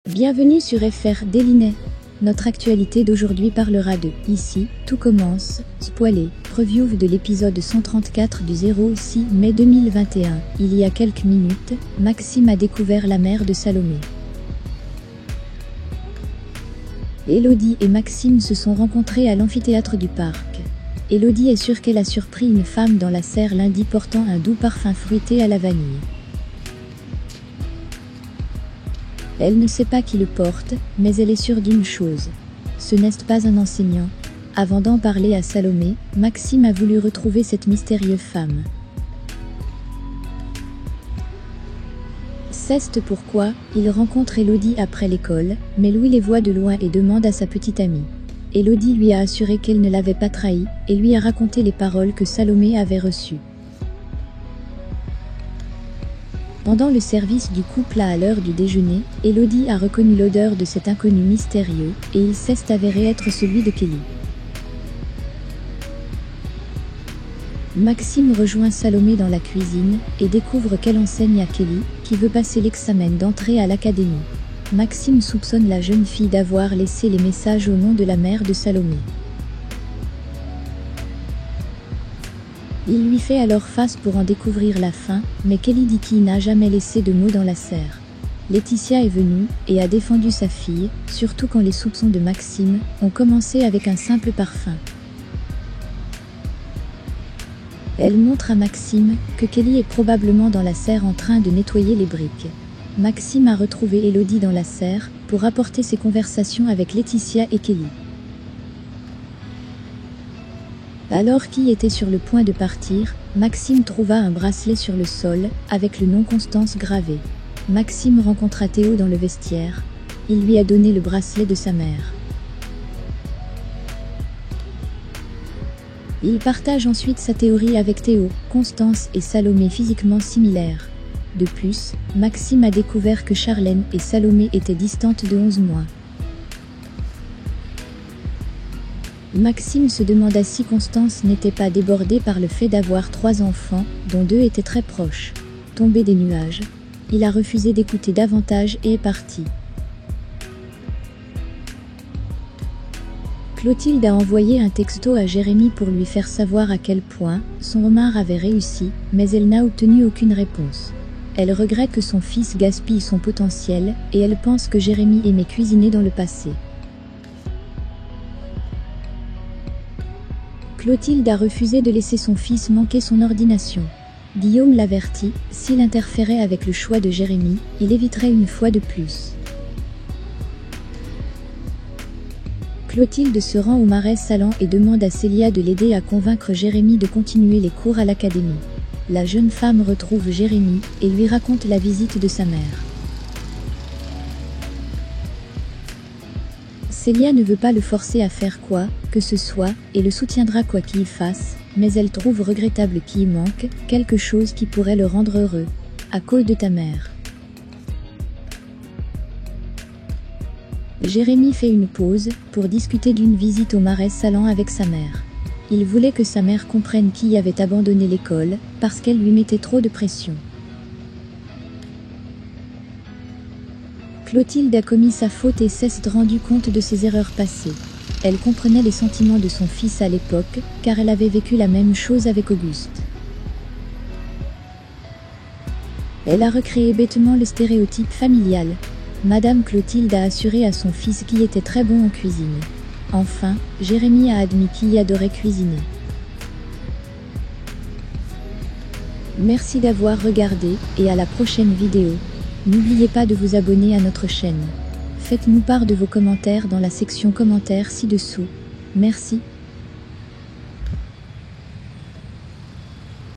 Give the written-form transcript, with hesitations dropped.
Bienvenue sur FR Dailynet. Notre actualité d'aujourd'hui parlera de « Ici, tout commence », spoilé, preview de l'épisode 134 du 06 mai 2021. Il y a quelques minutes, Maxime a découvert la mère de Salomé. Élodie et Maxime se sont rencontrés à l'amphithéâtre du parc. Élodie est sûre qu'elle a surpris une femme dans la serre lundi portant un doux parfum fruité à la vanille. Elle ne sait pas qui le porte, mais elle est sûre d'une chose. Ce n'est pas un enseignant. Avant d'en parler à Salomé, Maxime a voulu retrouver cette mystérieuse femme. C'est pourquoi il rencontre Élodie après l'école, mais Louis les voit de loin et demande à sa petite amie. Élodie lui a assuré qu'elle ne l'avait pas trahi et lui a raconté les paroles que Salomé avait reçues. Pendant le service du couple à l'heure du déjeuner, Élodie a reconnu l'odeur de cet inconnu mystérieux et il s'est avéré être celui de Kelly. Maxime rejoint Salomé dans la cuisine et découvre qu'elle enseigne à Kelly, qui veut passer l'examen d'entrée à l'académie. Maxime soupçonne la jeune fille d'avoir laissé les messages au nom de la mère de Salomé. Il lui fait alors face pour en découvrir la fin, mais Kelly dit qu'il n'a jamais laissé de mots dans la serre. Laetitia est venue et a défendu sa fille, surtout quand les soupçons de Maxime ont commencé avec un simple parfum. Elle montre à Maxime que Kelly est probablement dans la serre en train de nettoyer les briques. Maxime a retrouvé Élodie dans la serre pour rapporter ses conversations avec Laetitia et Kelly. Alors qu'il était sur le point de partir, Maxime trouva un bracelet sur le sol, avec le nom Constance gravé. Maxime rencontra Théo dans le vestiaire. Il lui a donné le bracelet de sa mère. Il partage ensuite sa théorie avec Théo, Constance et Salomé physiquement similaires. De plus, Maxime a découvert que Charlène et Salomé étaient distantes de 11 mois. Maxime se demanda si Constance n'était pas débordée par le fait d'avoir 3 enfants, dont 2 étaient très proches. Tombé des nuages, il a refusé d'écouter davantage et est parti. Clotilde a envoyé un texto à Jérémy pour lui faire savoir à quel point son homard avait réussi, mais elle n'a obtenu aucune réponse. Elle regrette que son fils gaspille son potentiel, et elle pense que Jérémy aimait cuisiner dans le passé. Clotilde a refusé de laisser son fils manquer son ordination. Guillaume l'avertit, s'il interférait avec le choix de Jérémy, il éviterait une fois de plus. Clotilde se rend au Marais Salants et demande à Célia de l'aider à convaincre Jérémy de continuer les cours à l'académie. La jeune femme retrouve Jérémy et lui raconte la visite de sa mère. Célia ne veut pas le forcer à faire quoi que ce soit et le soutiendra quoi qu'il fasse, mais elle trouve regrettable qu'il manque quelque chose qui pourrait le rendre heureux. À cause de ta mère. Jérémy fait une pause pour discuter d'une visite au Marais Salants avec sa mère. Il voulait que sa mère comprenne qu'il avait abandonné l'école parce qu'elle lui mettait trop de pression. Clotilde a commis sa faute et s'est rendu compte de ses erreurs passées. Elle comprenait les sentiments de son fils à l'époque, car elle avait vécu la même chose avec Auguste. Elle a recréé bêtement le stéréotype familial. Madame Clotilde a assuré à son fils qu'il était très bon en cuisine. Enfin, Jérémy a admis qu'il adorait cuisiner. Merci d'avoir regardé et à la prochaine vidéo. N'oubliez pas de vous abonner à notre chaîne. Faites-nous part de vos commentaires dans la section commentaires ci-dessous. Merci.